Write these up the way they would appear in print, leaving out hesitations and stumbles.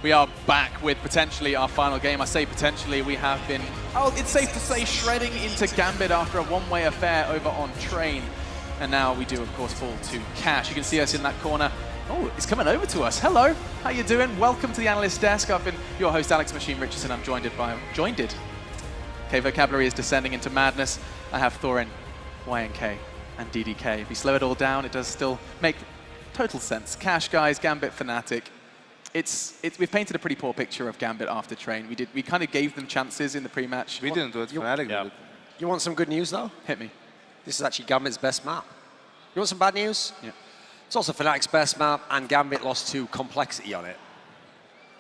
We are back with potentially our final game. I say potentially, we have been, it's safe to say, shredding into Gambit after a one-way affair over on Train. And now we do, of course, fall to Cash. You can see us in that corner. Oh, it's coming over to us. Hello, how you doing? Welcome to the Analyst Desk. I've been your host, Alex Machine Richardson. I'm joined. Okay, vocabulary is descending into madness. I have Thorin, YNK, and DDK. If we slow it all down, it does still make total sense. Cash, guys, Gambit, Fnatic. We've painted a pretty poor picture of Gambit after Train. We kind of gave them chances in the pre-match. We didn't do it. Fnatic did it. You want some good news, though? Hit me. This is actually Gambit's best map. You want some bad news? Yeah. It's also Fnatic's best map, and Gambit lost to complexity on it.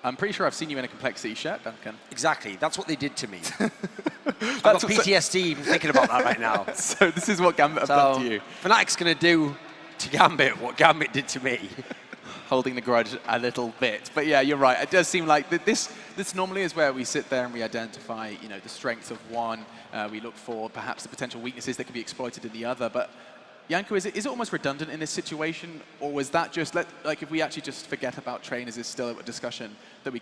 I'm pretty sure I've seen you in a complexity shirt, Duncan. Exactly. That's what they did to me. I've got PTSD even thinking about that right now. So this is what Gambit have done to you. Fnatic's going to do to Gambit what Gambit did to me. Holding the grudge a little bit. But yeah, you're right. It does seem like this normally is where we sit there and we identify, the strengths of one. We look for perhaps the potential weaknesses that could be exploited in the other. But Janko, is it almost redundant in this situation, or was that just like if we actually just forget about Train, is this still a discussion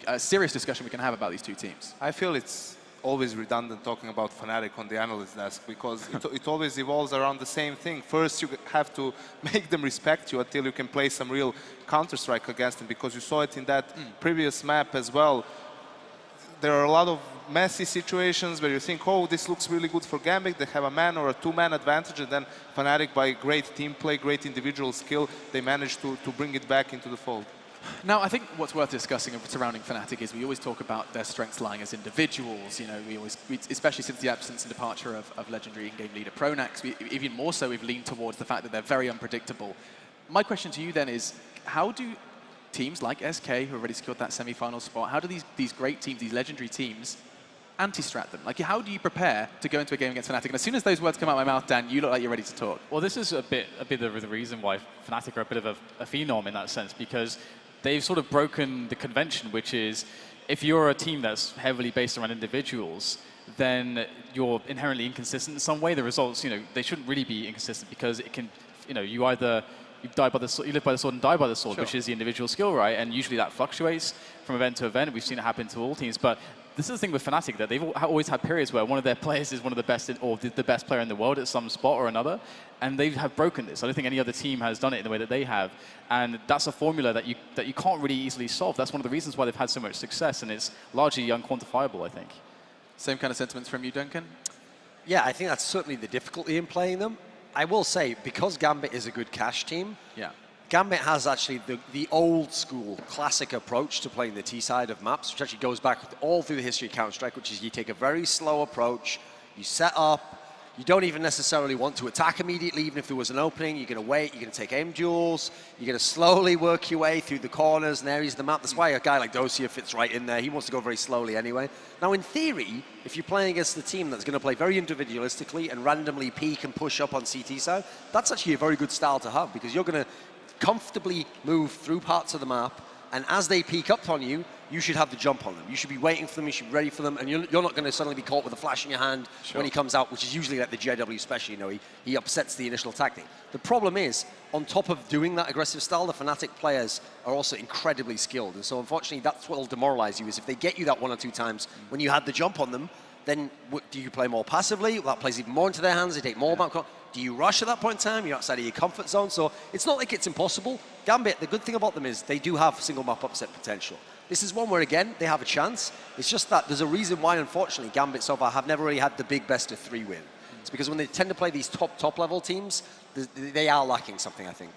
a serious discussion we can have about these two teams? I feel it's always redundant talking about Fnatic on the analyst desk because it always evolves around the same thing. First, you have to make them respect you until you can play some real Counter-Strike against them, because you saw it in that previous map as well. There are a lot of messy situations where you think, oh, this looks really good for Gambit. They have a man or a two-man advantage, and then Fnatic, by great team play, great individual skill, they managed to bring it back into the fold. Now, I think what's worth discussing surrounding Fnatic is we always talk about their strengths lying as individuals. Especially since the absence and departure of legendary in-game leader Pronax, even more so we've leaned towards the fact that they're very unpredictable. My question to you then is, how do teams like SK, who already secured that semi-final spot, how do these great teams, these legendary teams, anti-strat them? Like, how do you prepare to go into a game against Fnatic? And as soon as those words come out of my mouth, Dan, you look like you're ready to talk. Well, this is a bit of the reason why Fnatic are a bit of a phenom in that sense, because they've sort of broken the convention, which is if you're a team that's heavily based around individuals, then you're inherently inconsistent in some way. The results, they shouldn't really be inconsistent because it can, you either you live by the sword and die by the sword, sure, which is the individual skill, right? And usually that fluctuates from event to event. We've seen it happen to all teams, but this is the thing with Fnatic, that they've always had periods where one of their players is one of the best, or the best player in the world at some spot or another, and they have broken this. I don't think any other team has done it in the way that they have, and that's a formula that you can't really easily solve. That's one of the reasons why they've had so much success, and it's largely unquantifiable, I think. Same kind of sentiments from you, Duncan? Yeah, I think that's certainly the difficulty in playing them. I will say, because Gambit is a good Cash team, yeah, Gambit has actually the old school classic approach to playing the T side of maps, which actually goes back all through the history of Counter-Strike, which is you take a very slow approach, you set up, you don't even necessarily want to attack immediately, even if there was an opening. You're going to wait, you're going to take aim duels, you're going to slowly work your way through the corners and areas of the map. That's why a guy like Dosia fits right in there. He wants to go very slowly anyway. Now, in theory, if you're playing against the team that's going to play very individualistically and randomly peek and push up on CT side, that's actually a very good style to have, because you're going to comfortably move through parts of the map, and as they peek up on you, you should have the jump on them. You should be waiting for them, you should be ready for them, and you're not going to suddenly be caught with a flash in your hand, sure, when he comes out, which is usually like the JW especially, he upsets the initial tactic. The problem is, on top of doing that aggressive style, the Fnatic players are also incredibly skilled, and so unfortunately that's what will demoralize you, is if they get you that one or two times when you had the jump on them, then do you play more passively? That plays even more into their hands, they take more back. Do you rush at that point in time? You're outside of your comfort zone, so it's not like it's impossible. Gambit, the good thing about them is they do have single map upset potential. This is one where, again, they have a chance. It's just that there's a reason why, unfortunately, Gambit so far have never really had the big best-of-3 win. It's because when they tend to play these top-level teams, they are lacking something, I think.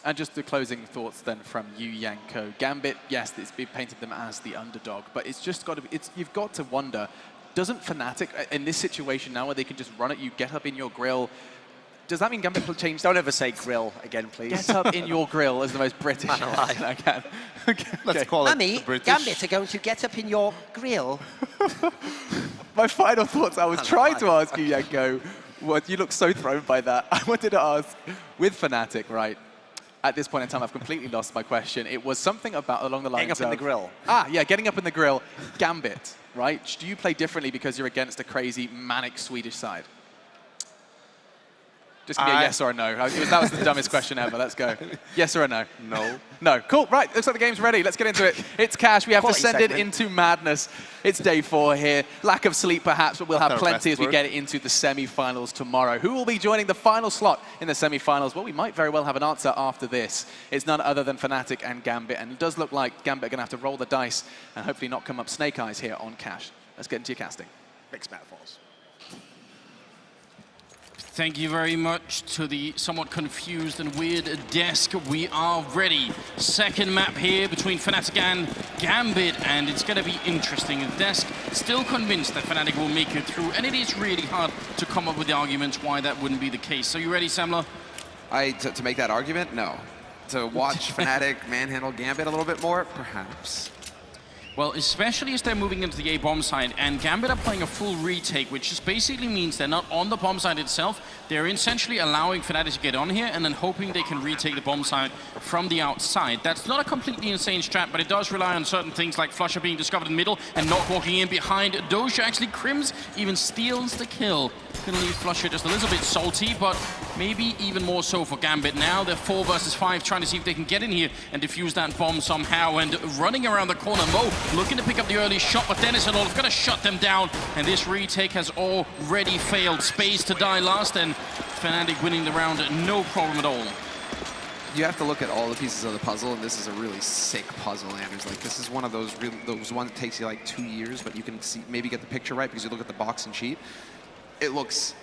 And just the closing thoughts then from you, Janko. Gambit, yes, we've painted them as the underdog, but it's just got to you've got to wonder, doesn't Fnatic, in this situation now where they can just run at you, get up in your grill, does that mean Gambit will change? Don't ever say grill again, please. Get up in your grill as the most British accent I can. Okay. Let's call it Mummy, British. Gambit are going to get up in your grill. My final thoughts, I was trying to ask you, Janko, you look so thrown by that. I wanted to ask, with Fnatic, right, at this point in time, I've completely lost my question. It was something along the lines of... Getting up in the grill. Yeah, getting up in the grill. Gambit, right? Do you play differently because you're against a crazy, manic Swedish side? Just give me a yes or a no. That was the dumbest question ever. Let's go. Yes or a no? No. No. Cool. Right. Looks like the game's ready. Let's get into it. It's Cash. We have Quality descended segment. into madness. It's day 4 here. Lack of sleep, perhaps, but we'll have Not our plenty best as we work. get into the semi-finals tomorrow. Who will be joining the final slot in the semi-finals? Well, we might very well have an answer after this. It's none other than Fnatic and Gambit, and it does look like Gambit are going to have to roll the dice and hopefully not come up snake eyes here on Cash. Let's get into your casting. Mixed metaphors. Thank you very much to the somewhat confused and weird desk. We are ready. Second map here between Fnatic and Gambit, and it's going to be interesting. The desk still convinced that Fnatic will make it through, and it is really hard to come up with the arguments why that wouldn't be the case. So you ready, Samler? To make that argument, no. To watch Fnatic manhandle Gambit a little bit more, perhaps. Well, especially as they're moving into the A bomb side, and Gambit are playing a full retake, which just basically means they're not on the bomb side itself. They're essentially allowing Fnatic to get on here and then hoping they can retake the bomb side from the outside. That's not a completely insane strat, but it does rely on certain things like Flusher being discovered in the middle and not walking in behind Doja. Actually, Crims even steals the kill. Gonna leave Flusher just a little bit salty, but maybe even more so for Gambit. Now they're 4 versus 5, trying to see if they can get in here and defuse that bomb somehow. And running around the corner, Mo looking to pick up the early shot, but Dennis and Olaf gonna shut them down. And this retake has already failed. Space to die last, and Fnatic winning the round, no problem at all. You have to look at all the pieces of the puzzle, and this is a really sick puzzle, Anders. Like, this is one of those ones that takes you like 2 years, but you can see, maybe get the picture right because you look at the box and sheet. It looks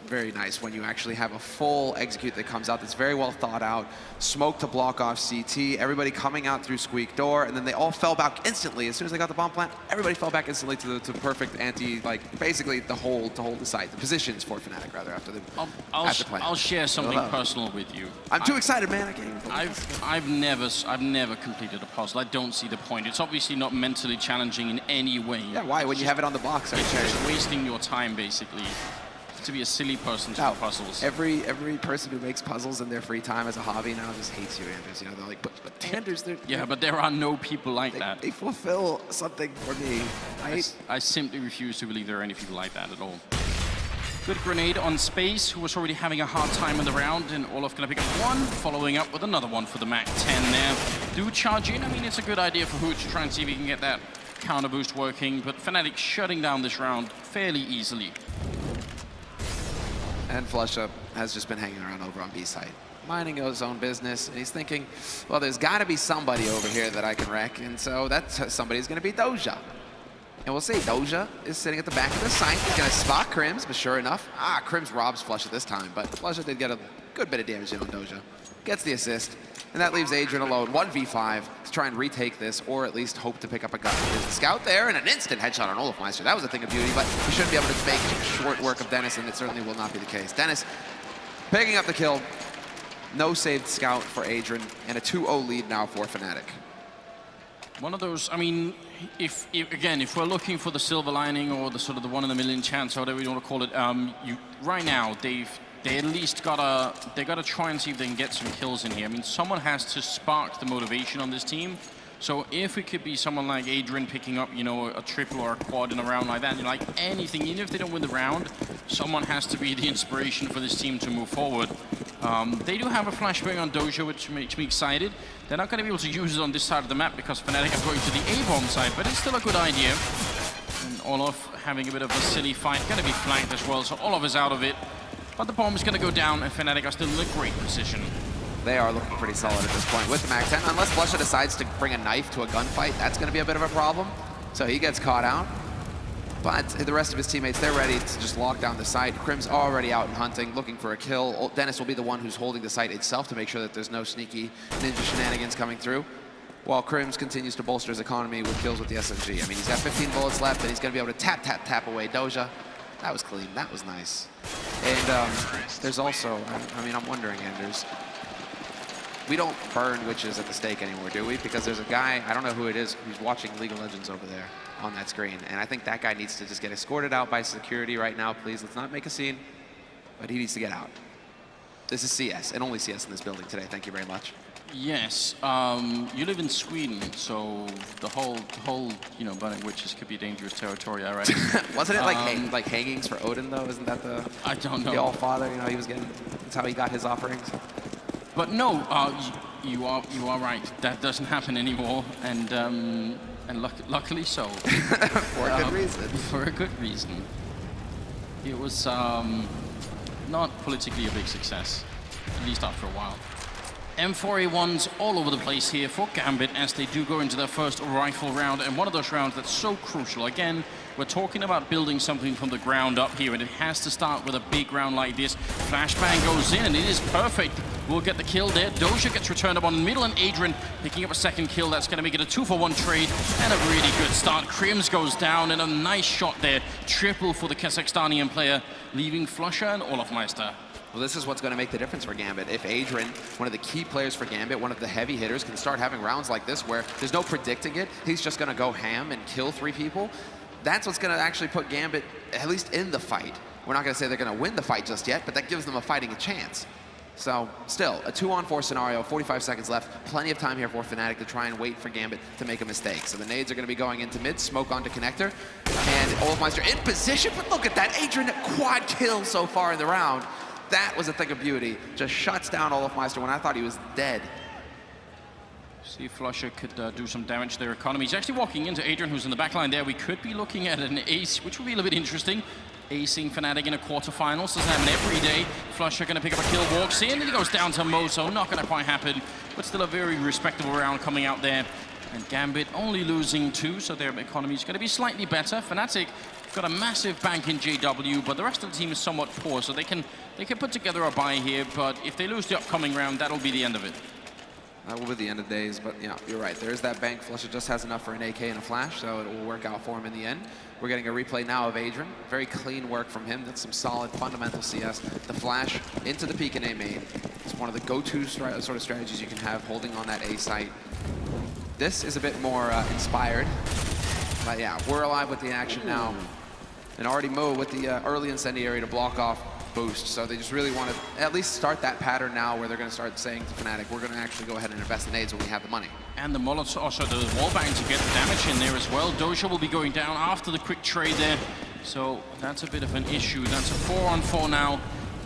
very nice when you actually have a full execute that comes out that's very well thought out. Smoke to block off CT, everybody coming out through squeak door, and then they all fell back instantly. As soon as they got the bomb plant, everybody fell back instantly to perfect anti, like basically to hold the site, the positions for Fnatic rather after the I'll share something personal with you. I'm too excited, man. I can't even believe I've never completed a puzzle. I don't see the point. It's obviously not mentally challenging in any way. Yeah, why? When you have it on the box, It's just wasting your time, basically, to be a silly person to do puzzles. Every person who makes puzzles in their free time as a hobby now just hates you, Anders. You know, they're like, but Anders, Yeah, but there are no people like that. They fulfill something for me, right? I simply refuse to believe there are any people like that at all. Good grenade on Space, who was already having a hard time in the round, and Olaf gonna pick up one, following up with another one for the Mac 10 there. Do charge in. I mean, it's a good idea for Hooch to try and see if he can get that counter boost working, but Fnatic shutting down this round fairly easily. And Flusha has just been hanging around over on B site, minding his own business, and he's thinking, well, there's got to be somebody over here that I can wreck, and so that somebody's going to be Doja. And we'll see, Doja is sitting at the back of the site. He's going to spot Crims, but sure enough, Crims robs Flusha this time, but Flusha did get a good bit of damage in on Doja. Gets the assist, and that leaves Adrian alone, 1v5, to try and retake this, or at least hope to pick up a gun. There's the scout there, and an instant headshot on Olafmeister. That was a thing of beauty, but he shouldn't be able to make short work of Dennis, and it certainly will not be the case. Dennis picking up the kill. No saved scout for Adrian, and a 2-0 lead now for Fnatic. One of those, I mean, if we're looking for the silver lining or the sort of the 1 in a million chance, or whatever you want to call it, right now they at least gotta try and see if they can get some kills in here. I mean, someone has to spark the motivation on this team. So if it could be someone like Adrian picking up, you know, a triple or a quad in a round like that, like anything, even if they don't win the round, someone has to be the inspiration for this team to move forward. They do have a flashbang on Doja, which makes me excited. They're not going to be able to use it on this side of the map because Fnatic are going to the A-bomb side, but it's still a good idea. And Olaf having a bit of a silly fight, going to be flanked as well, so Olaf is out of it. But the bomb is going to go down, and Fnatic are still in a great position. They are looking pretty solid at this point with the Mac 10. Unless Flusha decides to bring a knife to a gunfight, that's going to be a bit of a problem. So he gets caught out. But the rest of his teammates, they're ready to just lock down the site. Crim's already out and hunting, looking for a kill. Dennis will be the one who's holding the site itself to make sure that there's no sneaky ninja shenanigans coming through. While Crims continues to bolster his economy with kills with the SMG. I mean, he's got 15 bullets left, and he's going to be able to tap away Doja. That was clean. That was nice. And there's also, I mean, I'm wondering, Anders, we don't burn witches at the stake anymore, do we? Because there's a guy, I don't know who it is, who's watching League of Legends over there on that screen. And I think that guy needs to just get escorted out by security right now, please. Let's not make a scene, but he needs to get out. This is CS, and only CS in this building today. Thank you very much. Yes, you live in Sweden, so the whole, you know, burning witches could be dangerous territory, I reckon. Wasn't it like hangings for Odin though? Isn't that the? I don't know. The All Father, you know, he was getting. That's how he got his offerings. But no, you are right. That doesn't happen anymore, and luckily so. For a good reason. For a good reason. It was not politically a big success, at least after a while. M4A1s all over the place here for Gambit as they do go into their first rifle round, and one of those rounds that's so crucial. Again, we're talking about building something from the ground up here, and it has to start with a big round like this. Flashbang goes in, and it is perfect. We'll get the kill there. Doja gets returned up on the middle, and Adrian picking up a second kill. That's going to make it a 2-for-1 trade, and a really good start. Krims goes down, and a nice shot there. Triple for the Kazakhstanian player, leaving Flusher and Olofmeister. Well, this is what's going to make the difference for Gambit. If Adrian, one of the key players for Gambit, one of the heavy hitters, can start having rounds like this where there's no predicting it, he's just going to go ham and kill 3 people, that's what's going to actually put Gambit at least in the fight. We're not going to say they're going to win the fight just yet, but that gives them a fighting chance. So, still, a 2-on-4 scenario, 45 seconds left, plenty of time here for Fnatic to try and wait for Gambit to make a mistake. So the nades are going to be going into mid, smoke onto connector, and Olofmeister in position, but look at that, Adrian quad kill so far in the round. That was a thing of beauty. Just shuts down Olofmeister when I thought he was dead. See if Flusher could do some damage to their economy. He's actually walking into Adrian, who's in the backline there. We could be looking at an ace, which would be a little bit interesting. Acing Fnatic in a quarterfinals. Doesn't happen every day. Flusher going to pick up a kill, walks in, and he goes down to Mo, so not going to quite happen. But still a very respectable round coming out there. And Gambit only losing 2, so their economy is going to be slightly better. Fnatic got a massive bank in JW, but the rest of the team is somewhat poor, so they can put together a buy here. But if they lose the upcoming round, that'll be the end of it. That will be the end of days, but yeah, you're right. There is that bank. Flusher just has enough for an AK and a flash, so it will work out for him in the end. We're getting a replay now of Adrian. Very clean work from him. That's some solid fundamental CS. The flash into the peek and A main. It's one of the go-to sort of strategies you can have, holding on that A site. This is a bit more inspired, but yeah, we're alive with the action now. And already Mo with the early incendiary to block off boost. So they just really want to at least start that pattern now where they're going to start saying to Fnatic, we're going to actually go ahead and invest in nades when we have the money. And the Molotov, also the wallbang to get the damage in there as well. Doja will be going down after the quick trade there. So that's a bit of an issue. That's a 4-on-4 now.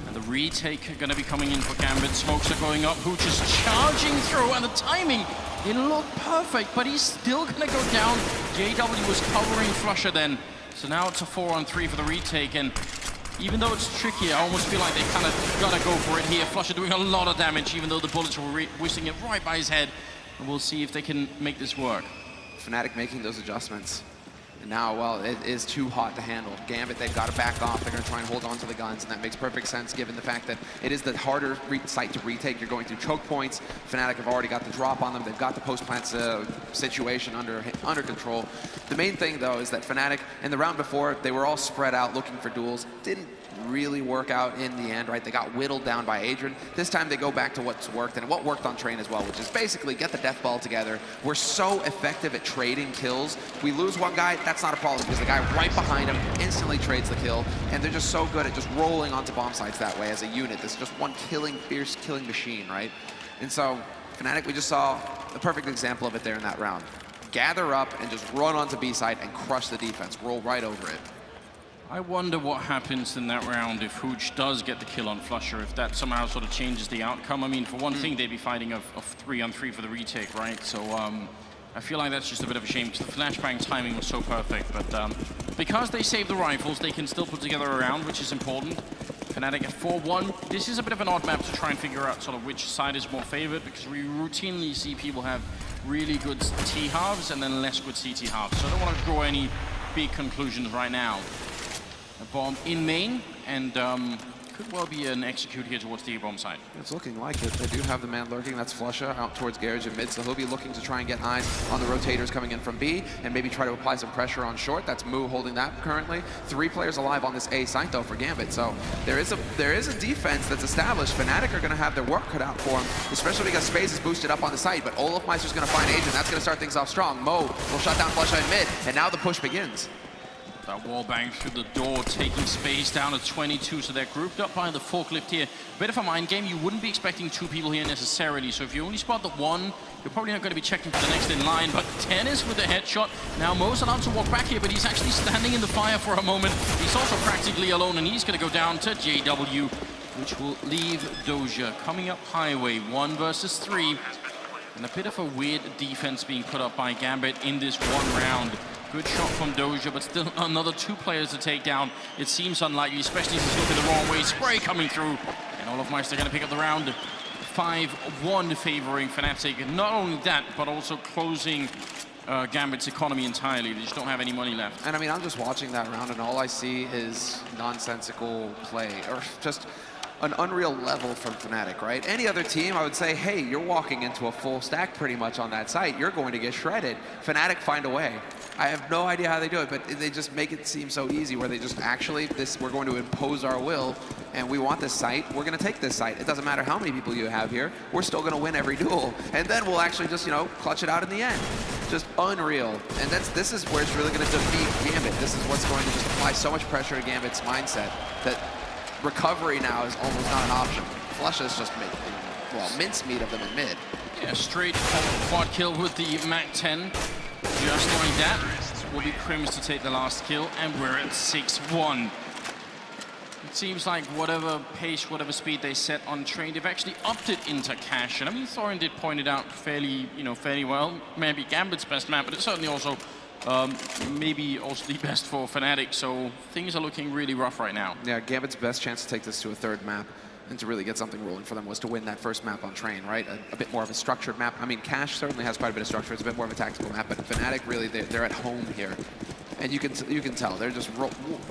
And the retake going to be coming in for Gambit. Smokes are going up. Hooch is charging through, and the timing, it looked perfect, but he's still going to go down. JW was covering Flusher then. So now it's a 4-on-3 for the retake, and even though it's tricky, I almost feel like they kind of got to go for it here. Flusher doing a lot of damage, even though the bullets were whizzing it right by his head. And we'll see if they can make this work. Fnatic making those adjustments. And now, well, it is too hot to handle. Gambit, they've got to back off. They're going to try and hold on to the guns, and that makes perfect sense given the fact that it is the harder site to retake. You're going through choke points. Fnatic have already got the drop on them. They've got the post-plant situation under control. The main thing, though, is that Fnatic, in the round before, they were all spread out looking for duels. Didn't really work out in the end, right? They got whittled down by Adrian. This time they go back to what's worked and what worked on Train as well, which is basically get the death ball together. We're so effective at trading kills. We lose one guy, that's not a problem because the guy right behind him instantly trades the kill, and they're just so good at just rolling onto bomb sites that way as a unit. This is just one fierce killing machine, right? And so Fnatic, we just saw the perfect example of it there in that round. Gather up and just run onto B site and crush the defense, roll right over it. I wonder what happens in that round if Hooch does get the kill on Flusher, if that somehow sort of changes the outcome. I mean, for one thing, they'd be fighting a 3-on-3 for the retake, right? So I feel like that's just a bit of a shame because the flashbang timing was so perfect. But because they saved the rifles, they can still put together a round, which is important. Fnatic at 4-1. This is a bit of an odd map to try and figure out sort of which side is more favored, because we routinely see people have really good T-halves and then less good CT halves. So I don't want to draw any big conclusions right now. A bomb in main, and could well be an execute here towards the A-bomb side. It's looking like it. They do have the man lurking. That's Flusher out towards Garage and mid, so he'll be looking to try and get eyes on the rotators coming in from B and maybe try to apply some pressure on short. That's Moo holding that currently. 3 players alive on this A site, though, for Gambit. So there is a defense that's established. Fnatic are going to have their work cut out for them, especially because space is boosted up on the site. But Olofmeister's going to find Agent. That's going to start things off strong. Mo will shut down Flusher in mid, and now the push begins. That wall bang through the door, taking space down to 22, so they're grouped up by the forklift here. Bit of a mind game. You wouldn't be expecting 2 people here necessarily, so if you only spot the one, you're probably not going to be checking for the next in line. But Dennis with the headshot. Now Mo's allowed to walk back here, but he's actually standing in the fire for a moment. He's also practically alone, and he's going to go down to JW, which will leave Doja coming up highway, 1 versus 3. And a bit of a weird defense being put up by Gambit in this one round. Good shot from Doja, but still another 2 players to take down. It seems unlikely, especially since he's looking the wrong way. Spray coming through, and Olofmeister going to pick up the round. 5-1 favoring Fnatic. Not only that, but also closing Gambit's economy entirely. They just don't have any money left. And I mean, I'm just watching that round, and all I see is nonsensical play, or just an unreal level from Fnatic, right? Any other team, I would say, hey, you're walking into a full stack pretty much on that site. You're going to get shredded. Fnatic find a way. I have no idea how they do it, but they just make it seem so easy, where they just actually, we're going to impose our will, and we want this site. We're going to take this site. It doesn't matter how many people you have here. We're still going to win every duel, and then we'll actually just, clutch it out in the end. Just unreal. And this is where it's really going to defeat Gambit. This is what's going to just apply so much pressure to Gambit's mindset that recovery now is almost not an option. Flusha is just making, mincemeat of them in mid. Yeah, straight quad kill with the MAC-10. Just like that, will be Crims to take the last kill, and we're at 6-1. It seems like whatever pace, whatever speed they set on train, they've actually upped it into cash. And I mean, Thorin did point it out fairly well. Maybe Gambit's best map, but it's certainly also maybe also the best for Fnatic. So things are looking really rough right now. Yeah, Gambit's best chance to take this to a 3rd map and to really get something rolling for them was to win that first map on train, right? A bit more of a structured map. I mean, Cash certainly has quite a bit of structure. It's a bit more of a tactical map, but Fnatic really, they're at home here. And you can tell, they're just,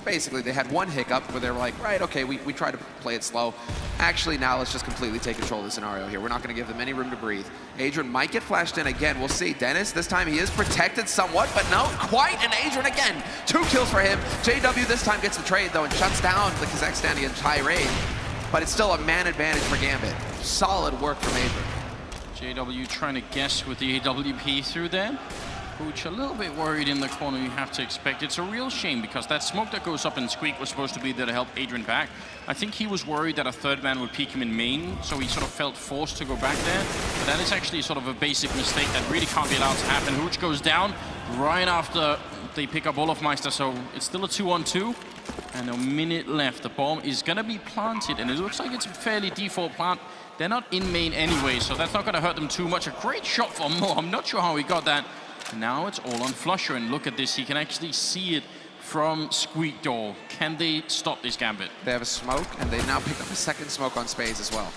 basically they had one hiccup where they were like, right, okay, we try to play it slow. Actually, now let's just completely take control of the scenario here. We're not gonna give them any room to breathe. Adrian might get flashed in again, we'll see. Dennis, this time he is protected somewhat, but no, quite, and Adrian again. 2 kills for him. JW this time gets the trade though and shuts down the Kazakhstanian tirade. But it's still a man advantage for Gambit. Solid work from Adrian. JW trying to guess with the AWP through there. Hooch a little bit worried in the corner, you have to expect. It's a real shame because that smoke that goes up in Squeak was supposed to be there to help Adrian back. I think he was worried that a 3rd man would peek him in main, so he sort of felt forced to go back there. But that is actually sort of a basic mistake that really can't be allowed to happen. Hooch goes down right after they pick up Olofmeister, so it's still a 2-on-2. And a minute left. The bomb is going to be planted, and it looks like it's a fairly default plant. They're not in main anyway, so that's not going to hurt them too much. A great shot from Mo. I'm not sure how he got that. Now it's all on Flusha, and look at this. He can actually see it from Squeak Door. Can they stop this Gambit? They have a smoke, and they now pick up a 2nd smoke on Spades as well.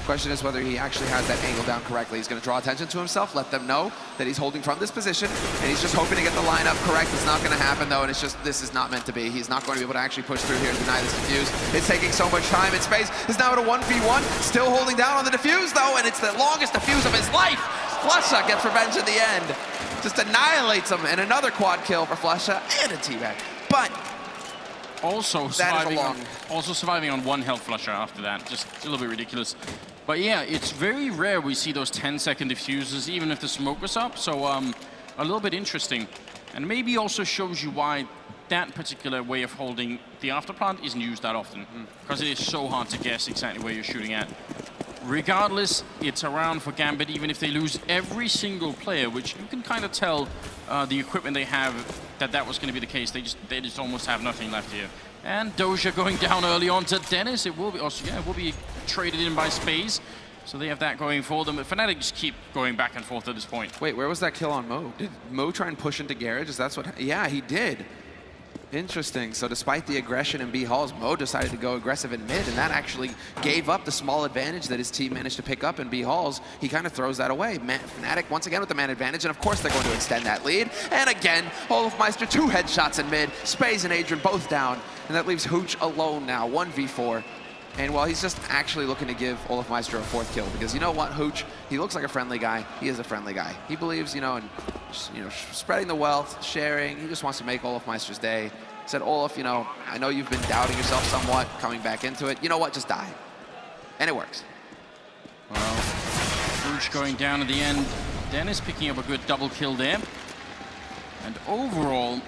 Question is whether he actually has that angle down correctly. He's going to draw attention to himself, let them know that he's holding from this position, and he's just hoping to get the lineup correct. It's not going to happen, though, and it's just, this is not meant to be. He's not going to be able to actually push through here and deny this defuse. It's taking so much time, and Space is now at a 1v1, still holding down on the defuse, though, and it's the longest defuse of his life. Flusha gets revenge in the end. Just annihilates him, and another quad kill for Flusha, and a teabag. But also surviving on 1 health Flusha after that. Just a little bit ridiculous. But yeah, it's very rare we see those 10-second diffuses, even if the smoke was up. So a little bit interesting. And maybe also shows you why that particular way of holding the afterplant isn't used that often. Because it is so hard to guess exactly where you're shooting at. Regardless, it's around for Gambit, even if they lose every single player, which you can kind of tell the equipment they have that was going to be the case. They just almost have nothing left here. And Doja going down early on to Dennis. It will be also, yeah, it will be traded in by Space. So they have that going for them. But Fnatic just keep going back and forth at this point. Wait, where was that kill on Mo? Did Mo try and push into Garage? Is that what? Yeah, he did. Interesting. So despite the aggression in B halls, Mo decided to go aggressive in mid, and that actually gave up the small advantage that his team managed to pick up in B halls. He kind of throws that away. Fnatic once again with the man advantage, and of course they're going to extend that lead. And again, Olofmeister 2 headshots in mid. Space and Adrian both down, and that leaves Hooch alone now, 1v4. And while he's just actually looking to give Olofmeister a 4th kill, because you know what, Hooch, he looks like a friendly guy. He is a friendly guy. He believes, in spreading the wealth, sharing. He just wants to make Olofmeister's day. He said, Olof, I know you've been doubting yourself somewhat, coming back into it. You know what, just die. And it works. Well, Hooch going down at the end. Dennis picking up a good double kill there. And overall,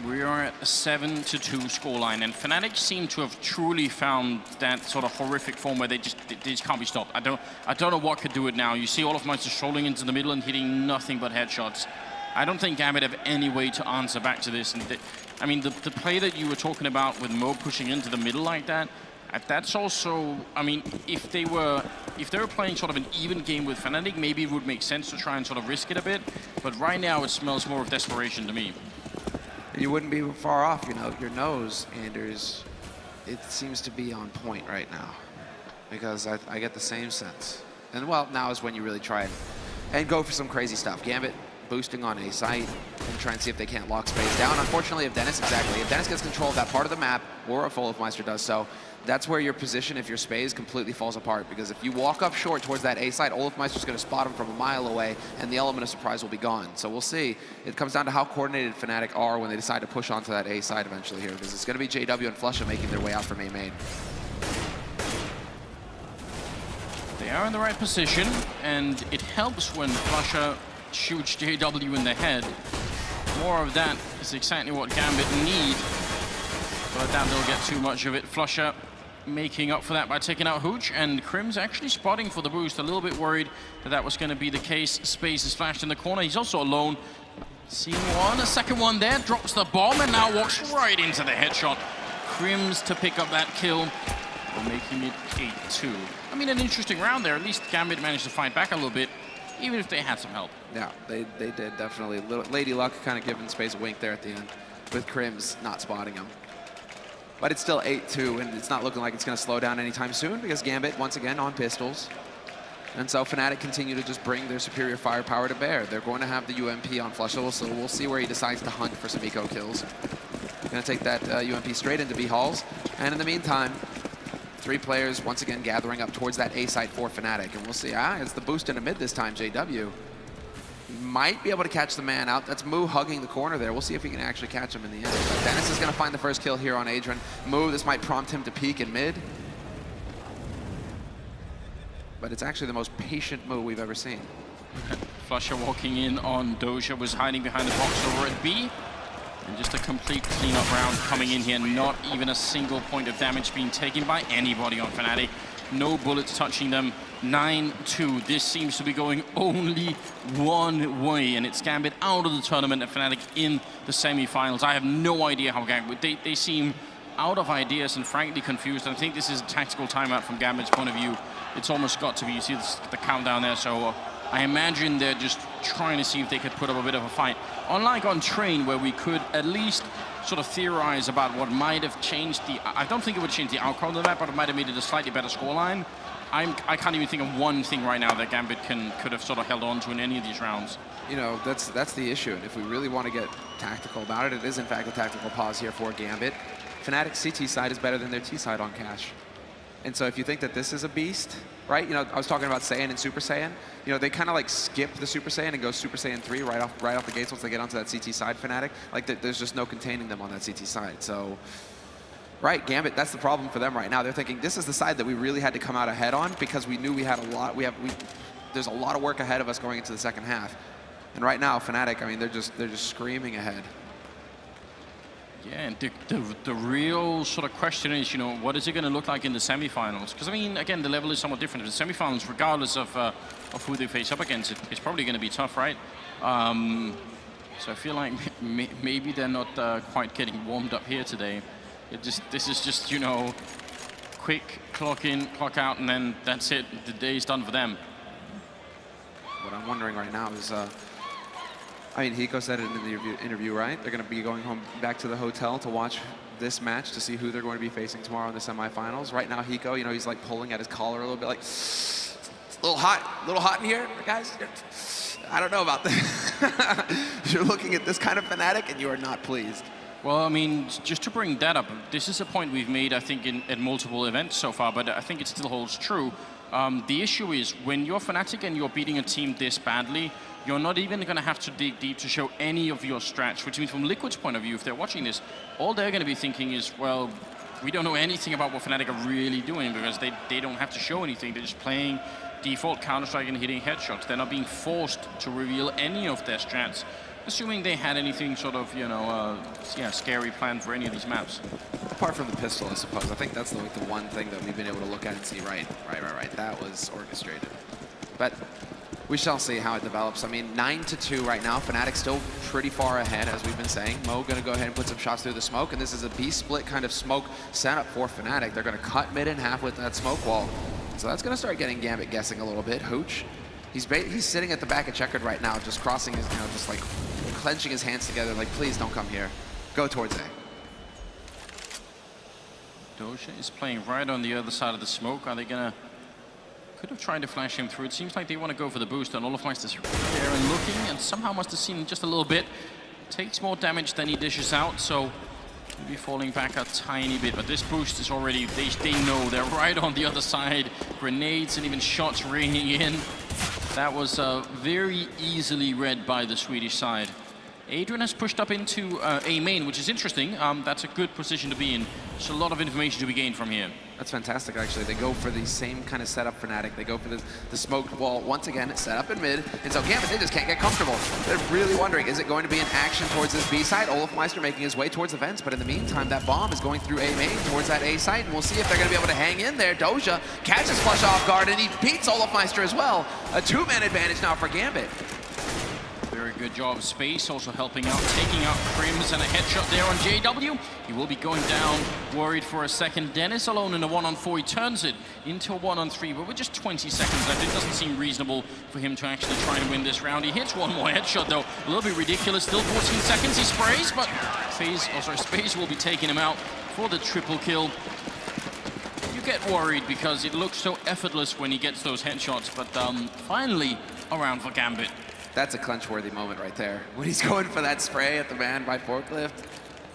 We are at a 7-2 scoreline, and Fnatic seem to have truly found that sort of horrific form where they just can't be stopped. I don't know what could do it now. You see all of Meister strolling into the middle and hitting nothing but headshots. I don't think Gambit have any way to answer back to this. And I mean, the play that you were talking about with Mo pushing into the middle like that, that's also, I mean, if they were playing sort of an even game with Fnatic, maybe it would make sense to try and sort of risk it a bit. But right now, it smells more of desperation to me. You wouldn't be far off, you know. Your nose, Anders, it seems to be on point right now, because I get the same sense. And well, now is when you really try and go for some crazy stuff. Gambit boosting on a site and try and see if they can't lock space down. Unfortunately, if Dennis gets control of that part of the map, or if Olofmeister does so, that's where your position, if your space, completely falls apart. Because if you walk up short towards that A site, Olofmeister's going to spot him from a mile away, and the element of surprise will be gone. So we'll see. It comes down to how coordinated Fnatic are when they decide to push onto that A site eventually here, because it's going to be JW and Flusha making their way out from A main. They are in the right position, and it helps when Flusha shoots JW in the head. More of that is exactly what Gambit need, but I doubt they'll get too much of it. Flusha making up for that by taking out Hooch, and Crim's actually spotting for the boost. A little bit worried that was going to be the case. Space is flashed in the corner. He's also alone. Seeing one, a second one there, drops the bomb, and now walks right into the headshot. Crims to pick up that kill, making it 8-2. I mean, an interesting round there. At least Gambit managed to fight back a little bit, even if they had some help. Yeah, they did definitely. Lady Luck kind of giving Space a wink there at the end, with Crims not spotting him. But it's still 8-2, and it's not looking like it's going to slow down anytime soon, because Gambit, once again, on pistols. And so Fnatic continue to just bring their superior firepower to bear. They're going to have the UMP on Flusha, so we'll see where he decides to hunt for some eco kills. Going to take that UMP straight into B halls. And in the meantime, 3 players once again gathering up towards that A site for Fnatic. And we'll see, it's the boost into mid this time, JW. Might be able to catch the man out. That's Moo hugging the corner there. We'll see if he can actually catch him in the end. But Dennis is going to find the first kill here on Adrian. Moo, this might prompt him to peek in mid. But it's actually the most patient Moo we've ever seen. Flusha walking in on Doja, was hiding behind the box over at B. And just a complete cleanup round coming in here. Not even a single point of damage being taken by anybody on Fnatic. No bullets touching them. 9-2. This seems to be going only one way, and it's Gambit out of the tournament and Fnatic in the semi-finals. I have no idea how Gambit... They seem out of ideas and frankly confused. I think this is a tactical timeout from Gambit's point of view. It's almost got to be. You see the countdown there, so I imagine they're just trying to see if they could put up a bit of a fight. Unlike on Train, where we could at least sort of theorize about what might have changed the... I don't think it would change the outcome of the map, but it might have made it a slightly better scoreline. I can't even think of one thing right now that Gambit could have sort of held on to in any of these rounds. You know, that's the issue. And if we really want to get tactical about it, it is in fact a tactical pause here for Gambit. Fnatic's CT side is better than their T side on cash. And so if you think that this is a beast, right? You know, I was talking about Saiyan and Super Saiyan. You know, they kind of like skip the Super Saiyan and go Super Saiyan 3 right off the gates once they get onto that CT side Fnatic. Like there's just no containing them on that CT side. So, right, Gambit, that's the problem for them right now. They're thinking this is the side that we really had to come out ahead on because we knew we had a lot. There's a lot of work ahead of us going into the second half. And right now, Fnatic, I mean, they're just screaming ahead. Yeah, and the real sort of question is, you know, what is it going to look like in the semifinals? Because I mean, again, the level is somewhat different. The semifinals, regardless of who they face up against, it's probably going to be tough, right? So I feel like maybe they're not quite getting warmed up here today. This is just, you know, quick clock in, clock out, and then that's it. The day's done for them. What I'm wondering right now is, I mean, Hiko said it in the interview, right? They're going to be going home back to the hotel to watch this match to see who they're going to be facing tomorrow in the semifinals. Right now, Hiko, you know, he's like pulling at his collar a little bit, like, it's a little hot in here, guys. I don't know about this. You're looking at this kind of Fnatic and you are not pleased. Well, I mean, just to bring that up, this is a point we've made, I think, at multiple events so far, but I think it still holds true. The issue is when you're Fnatic and you're beating a team this badly, you're not even going to have to dig deep to show any of your strats, which means from Liquid's point of view, if they're watching this, all they're going to be thinking is, well, we don't know anything about what Fnatic are really doing because they don't have to show anything. They're just playing default Counter-Strike and hitting headshots. They're not being forced to reveal any of their strats. assuming they had anything sort of, you know, scary planned for any of these maps. Apart from the pistol, I suppose. I think that's like the one thing that we've been able to look at and see, right. That was orchestrated. But we shall see how it develops. I mean, 9-2 right now. Fnatic still pretty far ahead, as we've been saying. Mo gonna go ahead and put some shots through the smoke, and this is a B-split kind of smoke setup for Fnatic. They're gonna cut mid in half with that smoke wall. So that's gonna start getting Gambit guessing a little bit. Hooch, he's sitting at the back of checkered right now, just crossing his, just like clenching his hands together, like, please don't come here. Go towards A. Doja is playing right on the other side of the smoke. Are they gonna... Could have tried to flash him through. It seems like they want to go for the boost, and Olofmeister's there and looking, and somehow must have seen him just a little bit. Takes more damage than he dishes out, so he'll be falling back a tiny bit. But this boost is already, they know they're right on the other side. Grenades and even shots raining in. That was very easily read by the Swedish side. Adrian has pushed up into A main, which is interesting. That's a good position to be in. There's a lot of information to be gained from here. That's fantastic, actually. They go for the same kind of setup Fnatic. They go for the smoked wall. Once again, it's set up in mid. And so Gambit, they just can't get comfortable. They're really wondering, is it going to be an action towards this B side? Olofmeister making his way towards the vents, but in the meantime, that bomb is going through A main towards that A site, and we'll see if they're going to be able to hang in there. Doja catches Flush off guard, and he beats Olofmeister as well. A two-man advantage now for Gambit. Very good job of Space, also helping out, taking out Crims, and a headshot there on JW. He will be going down, worried for a second. Dennis alone in a 1-on-4. He turns it into a 1-on-3, but with just 20 seconds left, it doesn't seem reasonable for him to actually try and win this round. He hits one more headshot, though. A little bit ridiculous. Still 14 seconds. He sprays, but Space will be taking him out for the triple kill. You get worried because it looks so effortless when he gets those headshots, but finally a round for Gambit. That's a clinch-worthy moment right there. When he's going for that spray at the man by Forklift.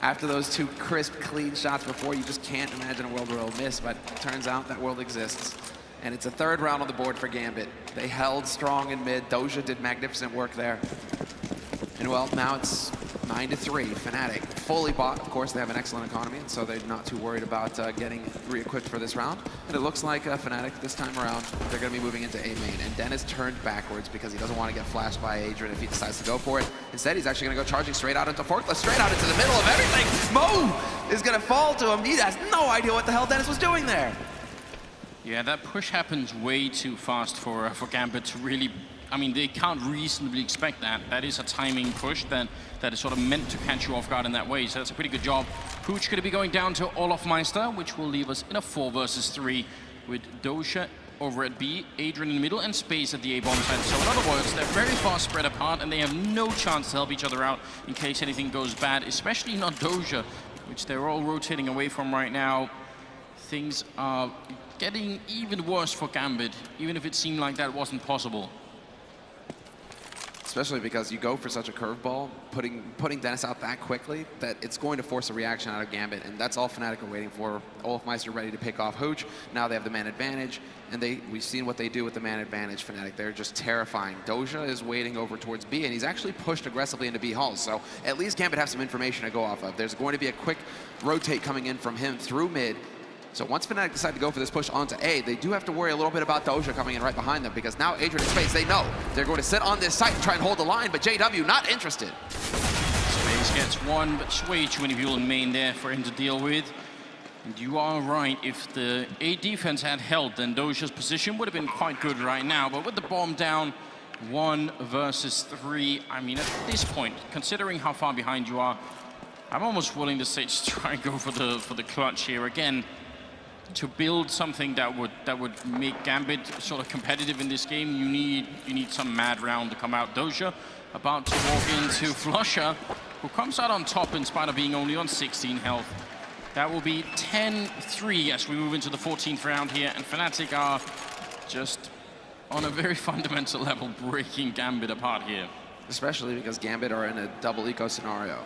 After those two crisp, clean shots before, you just can't imagine a world where he'll miss, but it turns out that world exists. And it's a third round on the board for Gambit. They held strong in mid. Doja did magnificent work there. And well, now it's 9-3. Fnatic fully bought. Of course, they have an excellent economy, and so they're not too worried about getting re-equipped for this round. And it looks like Fnatic this time around, they're going to be moving into A main. And Dennis turned backwards because he doesn't want to get flashed by Adrian if he decides to go for it. Instead, he's actually going to go charging straight out into Forklift, straight out into the middle of everything. Mo is going to fall to him. He has no idea what the hell Dennis was doing there. Yeah, that push happens way too fast for Gambit to really... I mean, they can't reasonably expect that. That is a timing push that is sort of meant to catch you off guard in that way. So that's a pretty good job. Hooch going to be going down to Olofmeister, which will leave us in a 4 versus 3 with Doja over at B, Adrian in the middle, and Space at the A bomb side. So in other words, they're very far spread apart, and they have no chance to help each other out in case anything goes bad, especially not Doja, which they're all rotating away from right now. Things are getting even worse for Gambit, even if it seemed like that wasn't possible. Especially because you go for such a curveball, putting Dennis out that quickly, that it's going to force a reaction out of Gambit, and that's all Fnatic are waiting for. Olofmeister ready to pick off Hooch. Now they have the man advantage, and we've seen what they do with the man advantage, Fnatic. They're just terrifying. Doja is waiting over towards B, and he's actually pushed aggressively into B halls, so at least Gambit has some information to go off of. There's going to be a quick rotate coming in from him through mid. So once Fnatic decide to go for this push onto A, they do have to worry a little bit about Doja coming in right behind them, because now Adrian and Space, they know they're going to sit on this site and try and hold the line, but JW not interested. Space gets one, but it's way too many people in main there for him to deal with. And you are right, if the A defense had held, then Doja's position would have been quite good right now, but with the bomb down, 1 versus 3, I mean, at this point, considering how far behind you are, I'm almost willing to say just try and go for the clutch here again. To build something that would make Gambit sort of competitive in this game, you need some mad round to come out. Doja about to walk into Flusher, who comes out on top in spite of being only on 16 health. That will be 10-3 as we move into the 14th round here, and Fnatic are just on a very fundamental level breaking Gambit apart here. Especially because Gambit are in a double eco scenario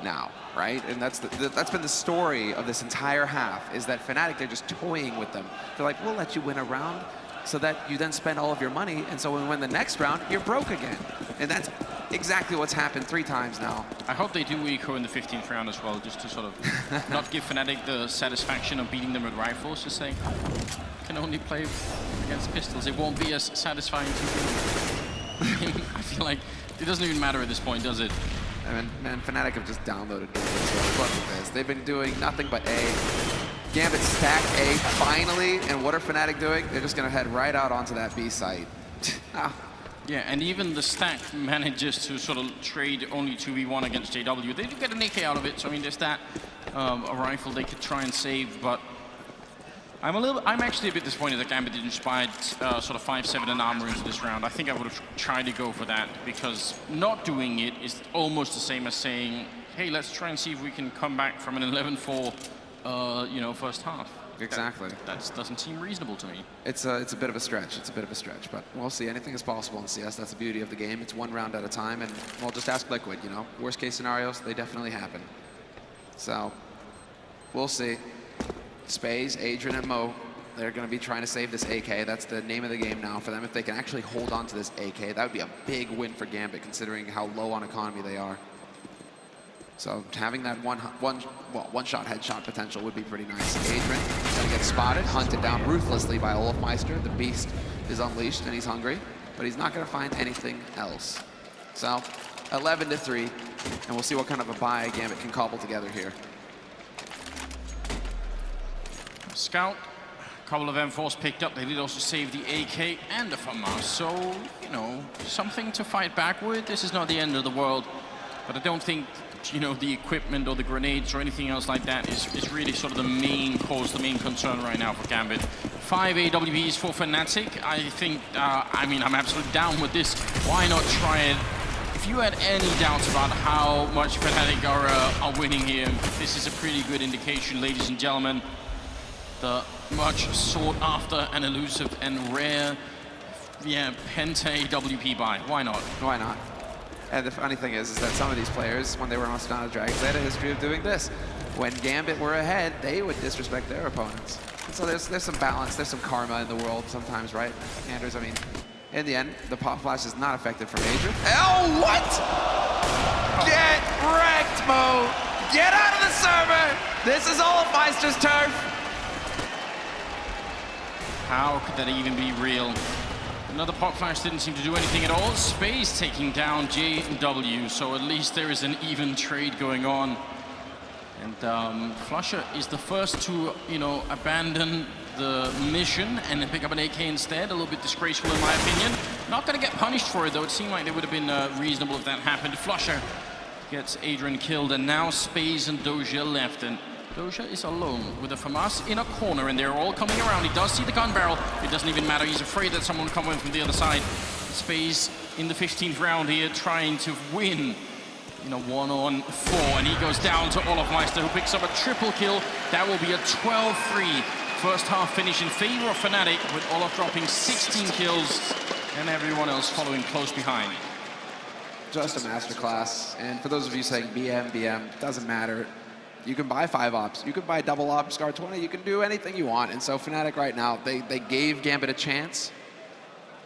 now, right? And that's been the story of this entire half, is that Fnatic, they're just toying with them. They're like, we'll let you win a round so that you then spend all of your money, and so when we win the next round, you're broke again. And that's exactly what's happened 3 times now. I hope they do eco in the 15th round as well, just to sort of not give Fnatic the satisfaction of beating them with rifles, just saying, can only play against pistols. It won't be as satisfying to win. I feel like it doesn't even matter at this point, does it? I mean, man, Fnatic have just downloaded Gambit, so look at this. They've been doing nothing but A. Gambit stack A finally, and what are Fnatic doing? They're just gonna head right out onto that B site. Yeah, and even the stack manages to sort of trade only 2v1 against JW. They do get an AK out of it, so I mean, there's that. A rifle they could try and save, but I'm actually a bit disappointed that Gambit didn't spy sort of 5-7 and armor into this round. I think I would have tried to go for that, because not doing it is almost the same as saying, hey, let's try and see if we can come back from an 11-4, you know, first half. Exactly. That doesn't seem reasonable to me. It's a bit of a stretch. It's a bit of a stretch, but we'll see. Anything is possible in CS. That's the beauty of the game. It's one round at a time, and we'll just ask Liquid, you know. Worst case scenarios, they definitely happen. So, we'll see. Spaze, Adrian, and Mo, they're going to be trying to save this AK. That's the name of the game now for them. If they can actually hold on to this AK, that would be a big win for Gambit, considering how low on economy they are. So having that one-shot headshot potential would be pretty nice. Adrian is going to get spotted, hunted down ruthlessly by Olafmeister. The beast is unleashed and he's hungry, but he's not going to find anything else. So 11-3, and we'll see what kind of a buy Gambit can cobble together here. Scout, a couple of M4s picked up. They did also save the AK and the FAMAS. So, you know, something to fight back with. This is not the end of the world, but I don't think, you know, the equipment or the grenades or anything else like that is really sort of the main cause, the main concern right now for Gambit. 5 AWPs for Fnatic. I think, I mean, I'm absolutely down with this. Why not try it? If you had any doubts about how much Fnatic are winning here, this is a pretty good indication, ladies and gentlemen. The much sought after and elusive and rare, yeah, Penta AWP buy. Why not? Why not? And the funny thing is that some of these players, when they were on Astana Dragons, they had a history of doing this. When Gambit were ahead, they would disrespect their opponents. So there's some balance, there's some karma in the world sometimes, right? Anders, I mean, in the end, the pop flash is not effective for Major. Oh, what? Get wrecked, Mo! Get out of the server! This is Olafmeister's turf! How could that even be real? Another pop flash didn't seem to do anything at all. Space taking down JW, so at least there is an even trade going on. And Flusher is the first to, you know, abandon the mission and then pick up an AK instead. A little bit disgraceful in my opinion. Not going to get punished for it though. It seemed like they would have been reasonable if that happened. Flusher gets Adrian killed, and now Space and Doja left. And Doja is alone with the FAMAS in a corner, and they're all coming around. He does see the gun barrel. It doesn't even matter. He's afraid that someone will come in from the other side. Space in the 15th round here, trying to win in a 1-on-4, and he goes down to Olafmeister, who picks up a triple kill. That will be a 12-3 first half finish in favor of Fnatic, with Olaf dropping 16 kills and everyone else following close behind. Just a masterclass, and for those of you saying BM, doesn't matter. You can buy 5 ops, you can buy double op, Scar 20, you can do anything you want. And so Fnatic right now, they gave Gambit a chance,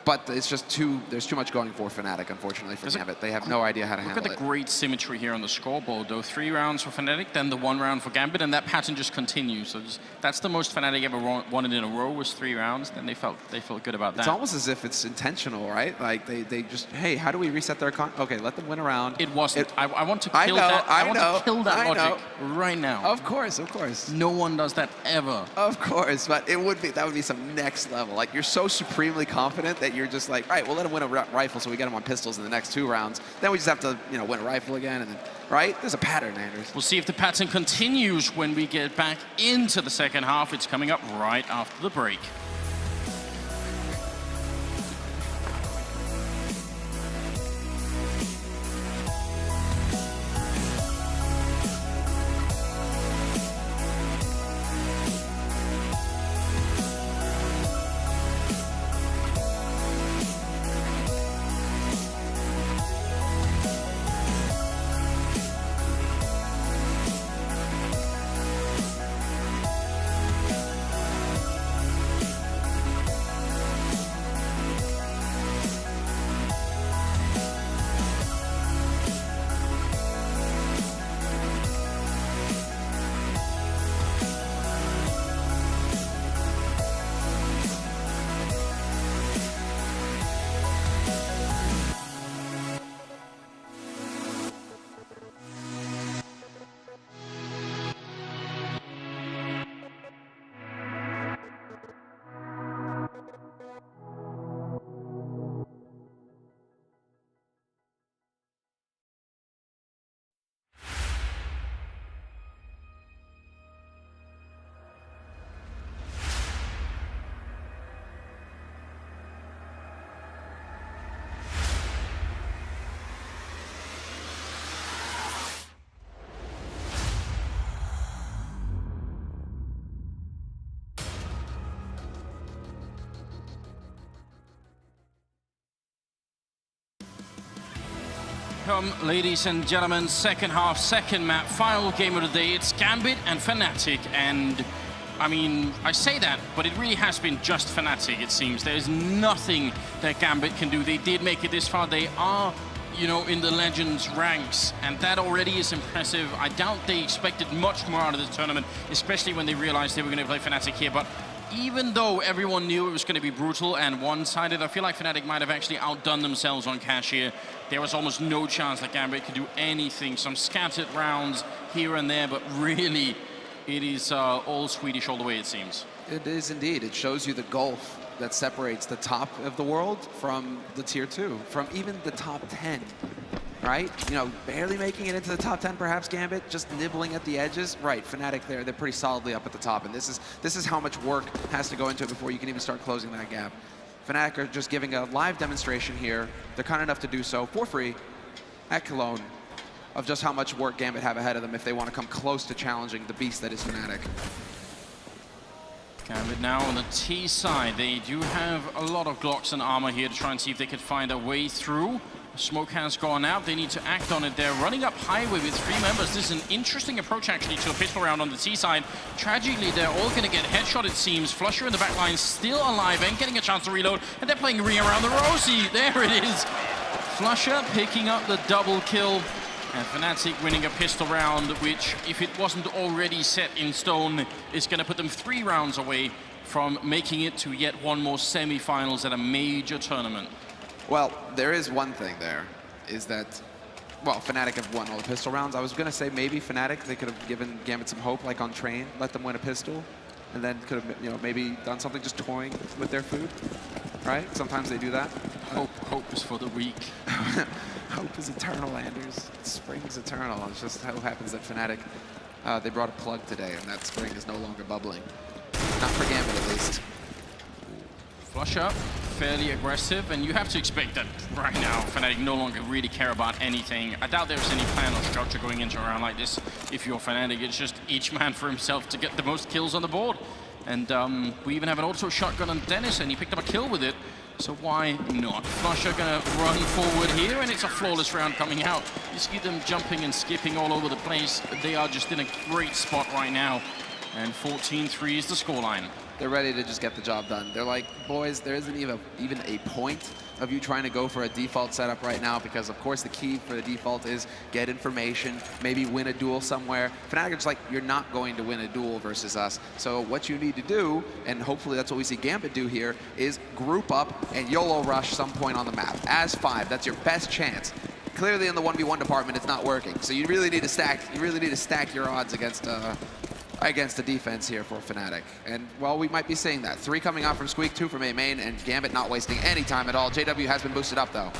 but it's just there's too much going for Fnatic, unfortunately, for Gambit. They have no idea how to handle it. Look at the great symmetry here on the scoreboard, though. 3 rounds for Fnatic, then the 1 round for Gambit, and that pattern just continues. So that's the most Fnatic ever wanted in a row, was 3 rounds. Then they felt good about that. It's almost as if it's intentional, right? Like they just, hey, how do we reset their okay, let them win a round. It wasn't. I want to kill that. I want to kill that logic right now. Of course. No one does that ever. Of course, but that would be some next level. Like, you're so supremely confident that you're just like, all right, we'll let him win a rifle so we get him on pistols in the next 2 rounds. Then we just have to, you know, win a rifle again, and then, right? There's a pattern, Anders. We'll see if the pattern continues when we get back into the second half. It's coming up right after the break. Welcome, ladies and gentlemen. Second half, second map, final game of the day. It's Gambit and Fnatic, and I mean, I say that, but it really has been just Fnatic, it seems. There's nothing that Gambit can do. They did make it this far. They are, you know, in the Legends ranks, and that already is impressive. I doubt they expected much more out of this tournament, especially when they realized they were going to play Fnatic here. But even though everyone knew it was going to be brutal and one-sided, I feel like Fnatic might have actually outdone themselves on cash here. There was almost no chance that Gambit could do anything. Some scattered rounds here and there, but really, it is all Swedish all the way, it seems. It is indeed. It shows you the gulf that separates the top of the world from the tier 2, from even the top 10, right? You know, barely making it into the top 10, perhaps Gambit, just nibbling at the edges. Right, Fnatic they're pretty solidly up at the top, and this is how much work has to go into it before you can even start closing that gap. Fnatic are just giving a live demonstration here. They're kind enough to do so for free at Cologne of just how much work Gambit have ahead of them if they want to come close to challenging the beast that is Fnatic. Gambit now on the T side. They do have a lot of Glocks and armor here to try and see if they could find a way through. Smoke has gone out. They need to act on it. They're running up highway with 3 members. This is an interesting approach, actually, to a pistol round on the T side. Tragically, they're all going to get headshot, it seems. Flusher in the back line still alive and getting a chance to reload. And they're playing Ring Around the Rosie. There it is. Flusher picking up the double kill. And Fnatic winning a pistol round, which, if it wasn't already set in stone, is going to put them 3 rounds away from making it to yet one more semi-finals at a major tournament. Well, there is one thing there, is that, well, Fnatic have won all the pistol rounds. I was going to say maybe Fnatic, they could have given Gambit some hope, like on Train, let them win a pistol, and then could have, you know, maybe done something just toying with their food, right? Sometimes they do that. Hope is for the weak. Hope is eternal, Anders. Spring is eternal. It's just how it happens that Fnatic, they brought a plug today, and that spring is no longer bubbling. Not for Gambit, at least. Flush up, fairly aggressive, and you have to expect that right now Fnatic no longer really care about anything. I doubt there's any plan or structure going into a round like this. If you're Fnatic, it's just each man for himself to get the most kills on the board. And we even have an auto shotgun on Dennis, and he picked up a kill with it. So why not? Flusher gonna run forward here, and it's a flawless round coming out. You see them jumping and skipping all over the place. They are just in a great spot right now. And 14-3 is the scoreline. They're ready to just get the job done. They're like, boys, there isn't even a point of you trying to go for a default setup right now, because of course the key for the default is get information, maybe win a duel somewhere. Fnatic are just like, you're not going to win a duel versus us. So what you need to do, and hopefully that's what we see Gambit do here, is group up and YOLO rush some point on the map. As 5, that's your best chance. Clearly in the 1v1 department, it's not working. So you really need to stack your odds against the defense here for Fnatic. And, well, we might be seeing that. 3 coming out from Squeak, 2 from A main, and Gambit not wasting any time at all. JW has been boosted up, though.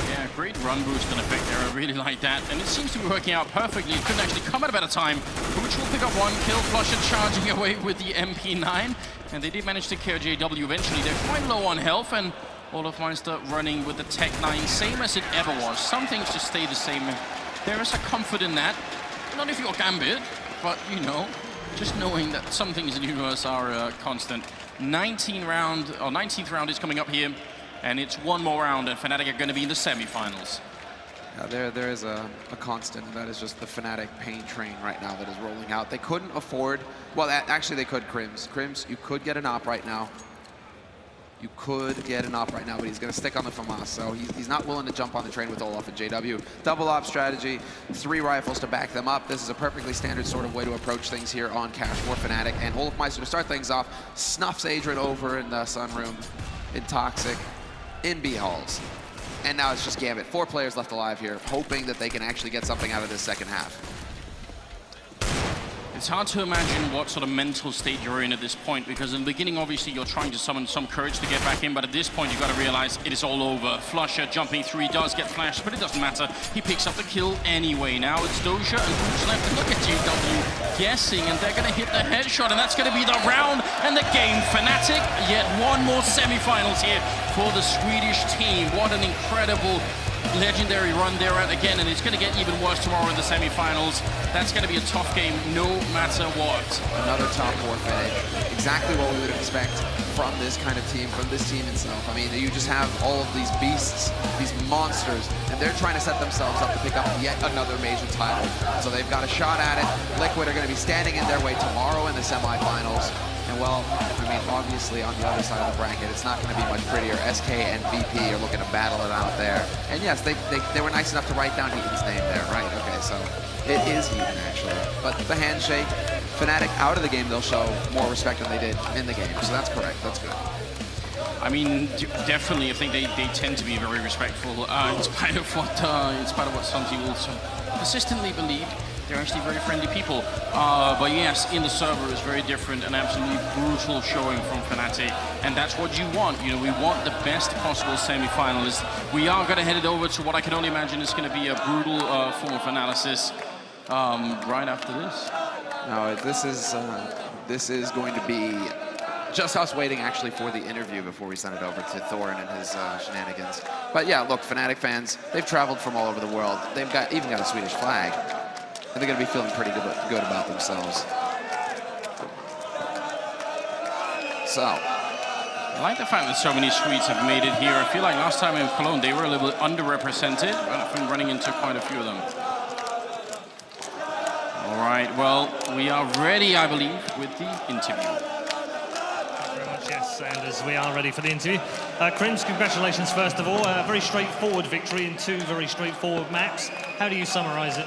Yeah, great run boost in effect there. I really like that. And it seems to be working out perfectly. It couldn't actually come at a better time. Hooch will pick up 1 kill. Flusher charging away with the MP9. And they did manage to kill JW eventually. They're quite low on health, and Olofmeister running with the Tech 9, same as it ever was. Some things just stay the same. There is a comfort in that. Not if you're Gambit, but, you know, just knowing that some things in the universe are constant. 19th round is coming up here, and it's 1 more round, and Fnatic are going to be in the semi-finals. Yeah, there is a constant, and that is just the Fnatic pain train right now that is rolling out. They couldn't afford, well, actually they could, Crims. Crims, you could get an op right now. You could get an op right now, but he's going to stick on the FAMAS, so he's not willing to jump on the train with Olaf and JW. Double op strategy, 3 rifles to back them up. This is a perfectly standard sort of way to approach things here on Cash for Fnatic. And Olofmeister, to start things off, snuffs Adrian over in the Sunroom, in Toxic, in B-Halls. And now it's just Gambit. 4 players left alive here, hoping that they can actually get something out of this second half. It's hard to imagine what sort of mental state you're in at this point, because in the beginning, obviously, you're trying to summon some courage to get back in, but at this point, you've got to realize it is all over. Flusher jumping through, he does get flashed, but it doesn't matter. He picks up the kill anyway. Now it's Doja and Hooch left. And look at JW guessing, and they're going to hit the headshot, and that's going to be the round and the game. Fnatic, yet 1 more semi-finals here for the Swedish team. What an incredible legendary run they're at again, and it's going to get even worse tomorrow in the semifinals. That's going to be a tough game, no matter what. Another top 4 finish. Exactly what we would expect from this kind of team, from this team itself. I mean, you just have all of these beasts, these monsters, and they're trying to set themselves up to pick up yet another major title. So they've got a shot at it. Liquid are going to be standing in their way tomorrow in the semifinals. And well, I mean, obviously on the other side of the bracket, it's not going to be much prettier. SK and VP are looking to battle it out there. And yes, they were nice enough to write down Heaton's name there, right? Okay, so it is Heaton, actually. But the handshake, Fnatic out of the game, they'll show more respect than they did in the game. So that's correct, that's good. I mean, definitely, I think they tend to be very respectful, in spite of what some people persistently believe. They're actually very friendly people. But yes, in the server is very different, an absolutely brutal showing from Fnatic. And that's what you want. You know, we want the best possible semi-finalists. We are going to head it over to what I can only imagine is going to be a brutal form of analysis right after this. No, this is going to be just us waiting actually for the interview before we send it over to Thorin and his shenanigans. But yeah, look, Fnatic fans, they've traveled from all over the world. They've even got a Swedish flag. And they're going to be feeling pretty good about themselves. So. I like the fact that so many Swedes have made it here. I feel like last time in Cologne, they were a little bit underrepresented. I've been running into quite a few of them. All right, well, we are ready, I believe, with the interview. Yes, Anders, we are ready for the interview. Crims, congratulations, first of all. A very straightforward victory in 2 very straightforward maps. How do you summarize it?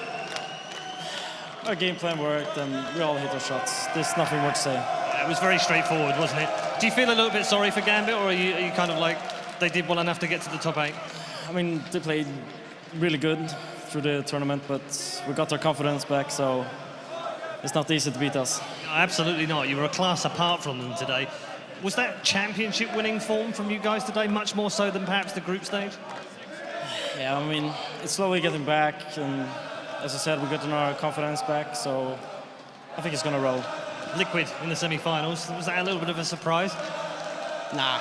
Our game plan worked and we all hit our shots. There's nothing more to say. It was very straightforward, wasn't it? Do you feel a little bit sorry for Gambit, or are you kind of like, they did well enough to get to the top 8? I mean, they played really good through the tournament, but we got our confidence back, so it's not easy to beat us. No, absolutely not. You were a class apart from them today. Was that championship winning form from you guys today much more so than perhaps the group stage? Yeah, I mean, it's slowly getting back, and as I said, we're getting our confidence back, so I think it's going to roll. Liquid in the semi-finals, was that a little bit of a surprise? Nah,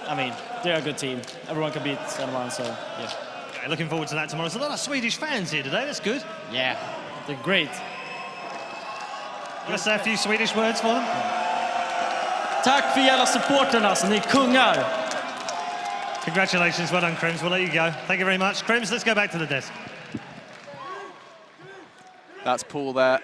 I mean, they're a good team. Everyone can beat anyone, so yeah. Okay, looking forward to that tomorrow. There's a lot of Swedish fans here today, that's good. Yeah, they're great. Let's say a few Swedish words for them. Tack för alla supporterna, så ni kungar. Congratulations, well done, Crims. We'll let you go. Thank you very much. Crims, let's go back to the desk. That's Paul there,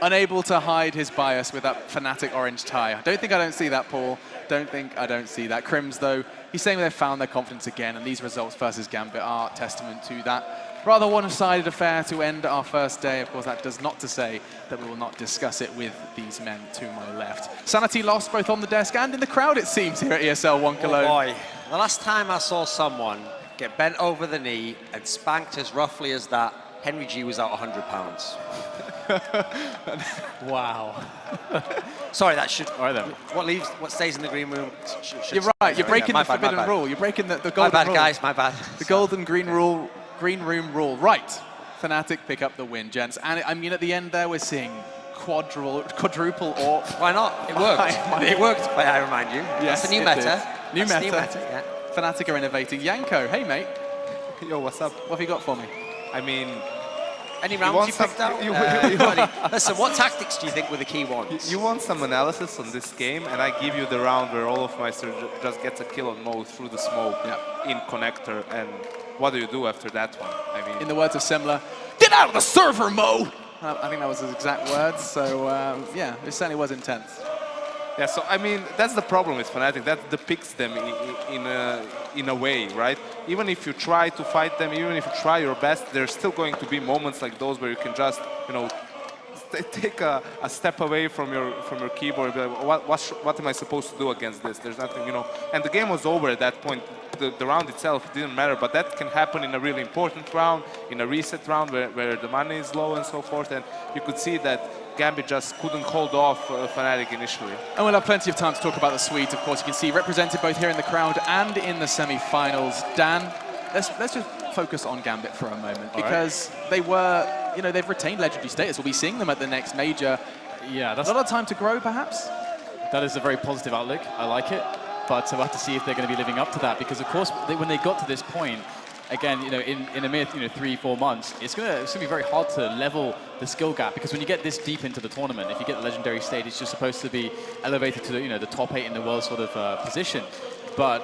unable to hide his bias with that Fnatic orange tie. I don't see that, Paul. Don't see that. Crims, though, he's saying they've found their confidence again, and these results versus Gambit are testament to that. Rather one-sided affair to end our first day. Of course, that does not to say that we will not discuss it with these men to my left. Sanity lost both on the desk and in the crowd, it seems, here at ESL 1 Cologne. Oh boy, the last time I saw someone get bent over the knee and spanked as roughly as that, Henry G was out 100 pounds. Wow. Sorry, that should. All right then. What stays in the green room? You're right. You're breaking the forbidden rule. You're breaking the golden rule. My bad, guys. My bad. The golden green room rule. Right. Fnatic pick up the win, gents. And I mean, at the end there, we're seeing quadruple or. Why not? It worked. It worked. May I remind you? Yes, That's a new meta. New meta. New meta. Yeah. Fnatic are innovating. Yanko, hey mate. Yo, what's up? What have you got for me? I mean, Any rounds you picked out? Listen, what tactics do you think were the key ones? you want some analysis on this game, and I give you the round where Olofmeister just gets a kill on Mo through the smoke in connector, and what do you do after that one? I mean, in the words of Semler, get out of the server, Mo! I think that was his exact words, so yeah, it certainly was intense. yeah, so I mean, that's the problem with Fnatic. That depicts them in a way, right? Even if you try to fight them, even if you try your best, there's still going to be moments like those where you can just, you know, take a step away from your keyboard. Be like, what am I supposed to do against this? There's nothing, you know. And the game was over at that point. The round itself didn't matter, but that can happen in a really important round, in a reset round where the money is low and so forth. And you could see that Gambit just couldn't hold off Fnatic initially. And we'll have plenty of time to talk about the Swedes, of course. You can see represented both here in the crowd and in the semi-finals. Dan, let's just focus on Gambit for a moment, because they were, you know, they've retained legendary status. We'll be seeing them at the next major. Yeah, that's a lot of time to grow, perhaps? That is a very positive outlook. I like it. But we'll have to see if they're going to be living up to that, because, of course, when they got to this point, again, in a mere 3-4 months, it's gonna be very hard to level the skill gap, because when you get this deep into the tournament, if you get the legendary stage, it's just supposed to be elevated to the top 8 in the world sort of position. But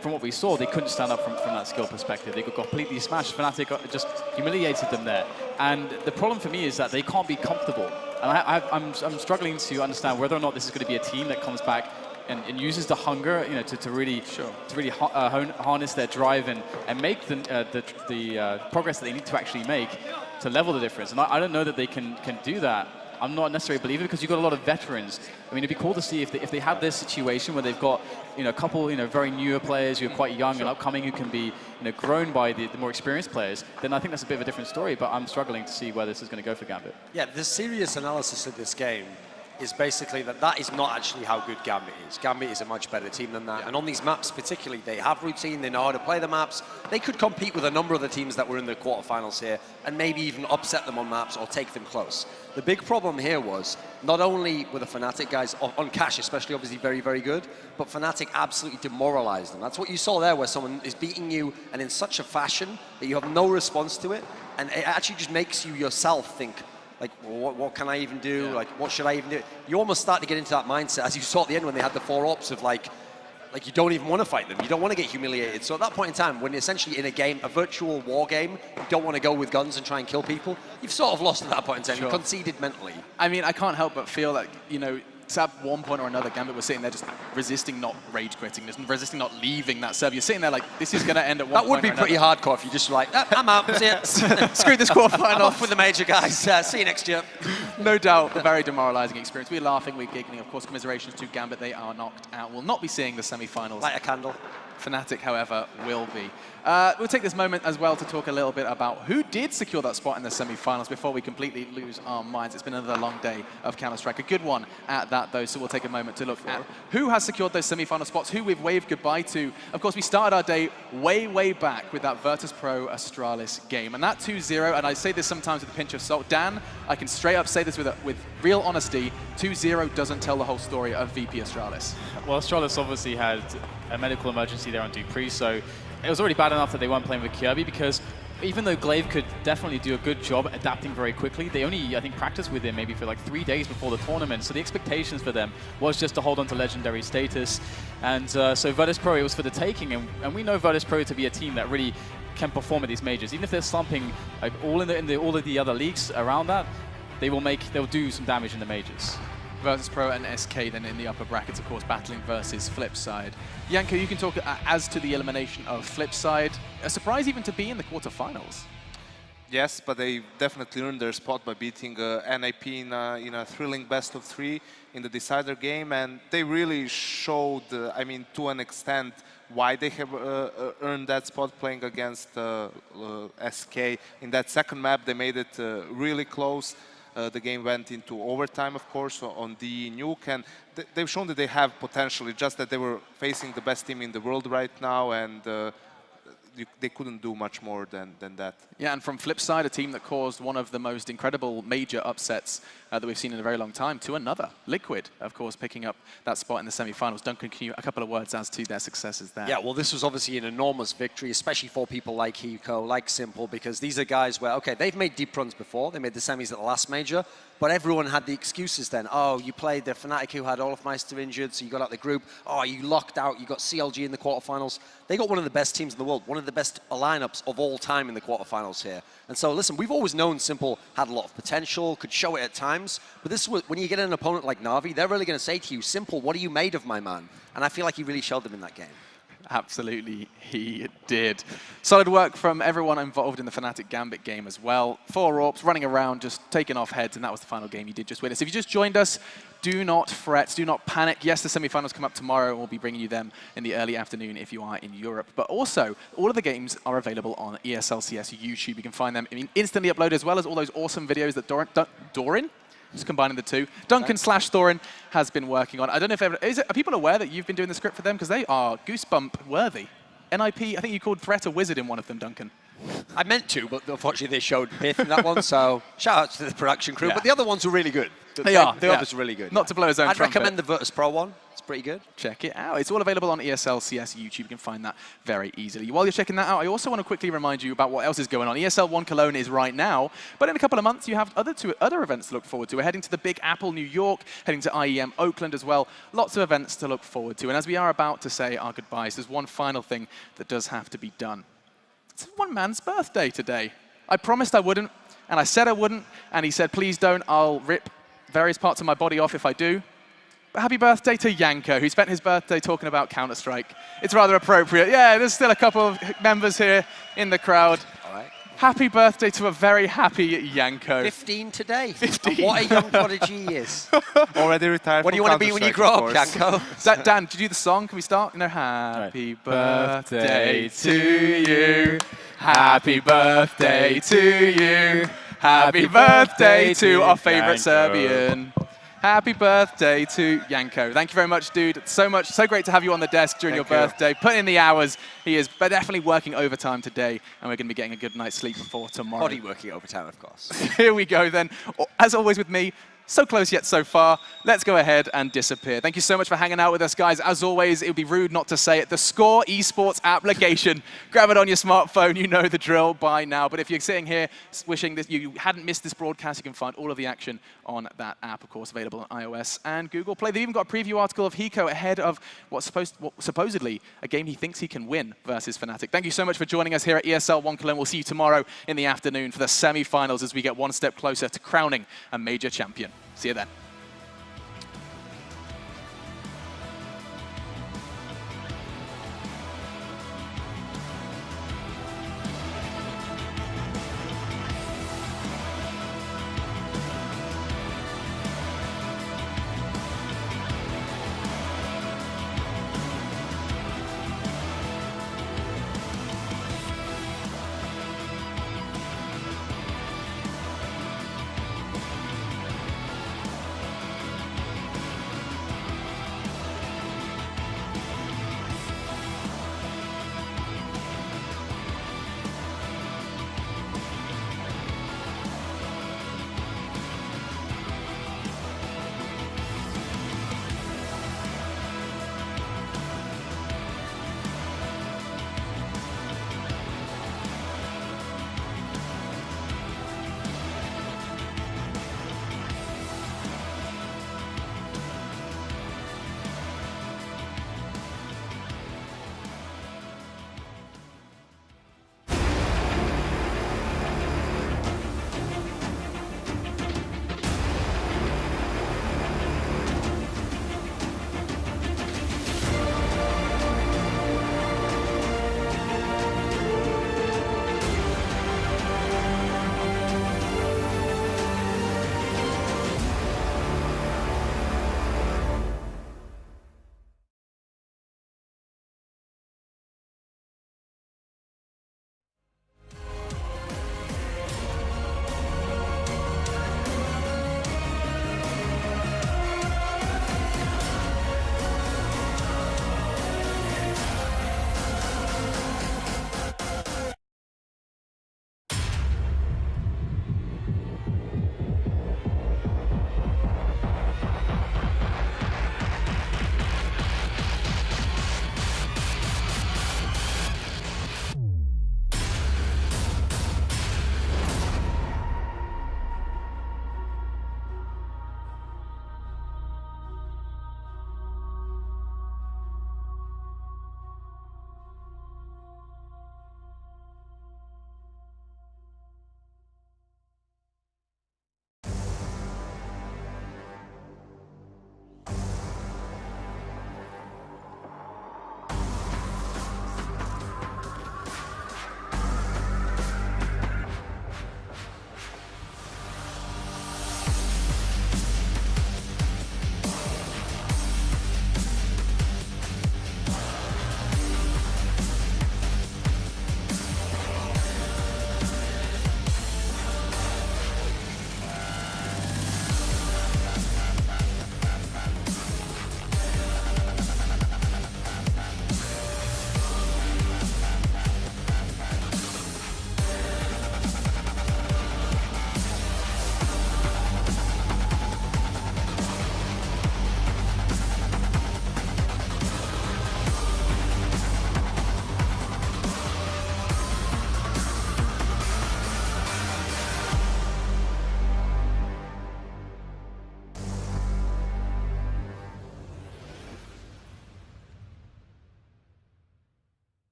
from what we saw, they couldn't stand up from that skill perspective. They got completely smashed. Fnatic just humiliated them there. And the problem for me is that they can't be comfortable. And I'm struggling to understand whether or not this is going to be a team that comes back and uses the hunger, to really harness their drive and make the progress that they need to actually make to level the difference. And I don't know that they can do that. I'm not necessarily a believer, because you've got a lot of veterans. I mean, it'd be cool to see if they had this situation where they've got a couple very newer players who are quite young and upcoming, who can be grown by the more experienced players. Then I think that's a bit of a different story. But I'm struggling to see where this is going to go for Gambit. Yeah, the serious analysis of this game is basically that is not actually how good Gambit is. Gambit is a much better team than that. Yeah. And on these maps particularly, they have routine, they know how to play the maps. They could compete with a number of the teams that were in the quarterfinals here and maybe even upset them on maps or take them close. The big problem here was not only were the Fnatic guys on cash, especially obviously very, very good, but Fnatic absolutely demoralized them. That's what you saw there, where someone is beating you and in such a fashion that you have no response to it. And it actually just makes you yourself think, like, well, what can I even do? Yeah. Like, what should I even do? You almost start to get into that mindset, as you saw at the end when they had the 4 ops of like you don't even want to fight them. You don't want to get humiliated. So at that point in time, when essentially in a game, a virtual war game, you don't want to go with guns and try and kill people, you've sort of lost at that point in time. Sure. You've conceded mentally. I mean, I can't help but feel like, at one point or another, Gambit was sitting there just resisting not rage quitting, just resisting not leaving that server. You're sitting there like, this is going to end at one point. That would be pretty hardcore if you just like, I'm out, see it. Screw this quarterfinal. I'm off with the major guys. See you next year. No doubt, a very demoralizing experience. We're laughing, we're giggling. Of course, commiserations to Gambit. They are knocked out. We'll not be seeing the semi-finals. Light a candle. Fnatic, however, will be. We'll take this moment as well to talk a little bit about who did secure that spot in the semi-finals before we completely lose our minds. It's been another long day of Counter-Strike. A good one at that, though, so we'll take a moment to look at who has secured those semi-final spots, who we've waved goodbye to. Of course, we started our day way, way back with that Virtus.Pro Astralis game. And that 2-0, and I say this sometimes with a pinch of salt, Dan, I can straight up say this with real honesty, 2-0 doesn't tell the whole story of VP Astralis. Well, Astralis obviously had a medical emergency there on Dupree, so it was already bad enough that they weren't playing with Kirby, because even though Glaive could definitely do a good job adapting very quickly, they only, I think, practiced with him maybe for like 3 days before the tournament, so the expectations for them was just to hold on to legendary status. And so Virtus.Pro, it was for the taking, and we know Virtus.Pro to be a team that really can perform at these majors. Even if they're slumping like, all of the other leagues around that, they'll do some damage in the majors. Virtus.Pro and SK then in the upper brackets, of course, battling versus Flipside. Yanko, you can talk as to the elimination of Flipside. A surprise even to be in the quarterfinals. Yes, but they definitely earned their spot by beating NIP in a thrilling best of 3 in the decider game, and they really showed, I mean, to an extent, why they have earned that spot playing against SK. In that second map, they made it really close. The game went into overtime, of course, on the Nuke, and they've shown that they have potential. It's just that they were facing the best team in the world right now, and they couldn't do much more than that. Yeah, and from Flipside, a team that caused one of the most incredible major upsets that we've seen in a very long time, to another. Liquid, of course, picking up that spot in the semi-finals. Duncan, can you a couple of words as to their successes there? Yeah, well, this was obviously an enormous victory, especially for people like Hiko, like Simple, because these are guys where, okay, they've made deep runs before. They made the semis at the last major, but everyone had the excuses then. Oh, you played the Fnatic who had Olafmeister injured, so you got out the group. Oh, you locked out, you got CLG in the quarterfinals. They got one of the best teams in the world, one of the best lineups of all time in the quarterfinals here. And so, listen, we've always known Simple had a lot of potential, could show it at times, but this was, when you get an opponent like Na'Vi, they're really going to say to you, Simple, what are you made of, my man? And I feel like he really showed them in that game. Absolutely, he did. Solid work from everyone involved in the Fnatic Gambit game as well. 4 AWPs running around, just taking off heads, and that was the final game you did just witness. If you just joined us, do not fret, do not panic. Yes, the semi-finals come up tomorrow, and we'll be bringing you them in the early afternoon if you are in Europe. But also, all of the games are available on ESLCS YouTube. You can find them instantly uploaded, as well as all those awesome videos that Doran? Just combining the two. Duncan/Thorin has been working on. I don't know if are people aware that you've been doing the script for them? Because they are goosebump worthy. NIP, I think you called Threat a wizard in one of them, Duncan. I meant to, but unfortunately they showed Pith in that one, so shout out to the production crew. Yeah. But the other ones were really good. The others were really good. Not to blow his own trumpet. I'd recommend the Virtus.Pro one. It's pretty good. Check it out. It's all available on ESL CS YouTube. You can find that very easily. While you're checking that out, I also want to quickly remind you about what else is going on. ESL 1 Cologne is right now, but in a couple of months, you have other events to look forward to. We're heading to the Big Apple New York, heading to IEM Oakland as well. Lots of events to look forward to. And as we are about to say our goodbyes, there's one final thing that does have to be done. It's one man's birthday today. I promised I wouldn't, and I said I wouldn't, and he said, please don't, I'll rip various parts of my body off if I do. But happy birthday to Yanko, who spent his birthday talking about Counter-Strike. It's rather appropriate. Yeah, there's still a couple of members here in the crowd. All right. Happy birthday to a very happy Yanko. 15 today. 15. And what a young prodigy he is. Already retired. What do you want to be when you grow up, Yanko? Dan, did you do the song? Can we start? Happy birthday to you. Happy birthday to you. Happy birthday to our favorite Serbian. Happy birthday to Yanko. Thank you very much, dude. So great to have you on the desk during your birthday. Put in the hours. He is definitely working overtime today, and we're going to be getting a good night's sleep before tomorrow. Body working overtime, of course. Here we go then. As always with me, so close yet so far. Let's go ahead and disappear. Thank you so much for hanging out with us, guys. As always, it would be rude not to say it. The Score esports application. Grab it on your smartphone. You know the drill by now. But if you're sitting here wishing that you hadn't missed this broadcast, you can find all of the action on that app, of course, available on iOS and Google Play. They've even got a preview article of Hiko ahead of what's supposedly a game he thinks he can win versus Fnatic. Thank you so much for joining us here at ESL 1 Cologne. We'll see you tomorrow in the afternoon for the semi-finals as we get one step closer to crowning a major champion. See you then.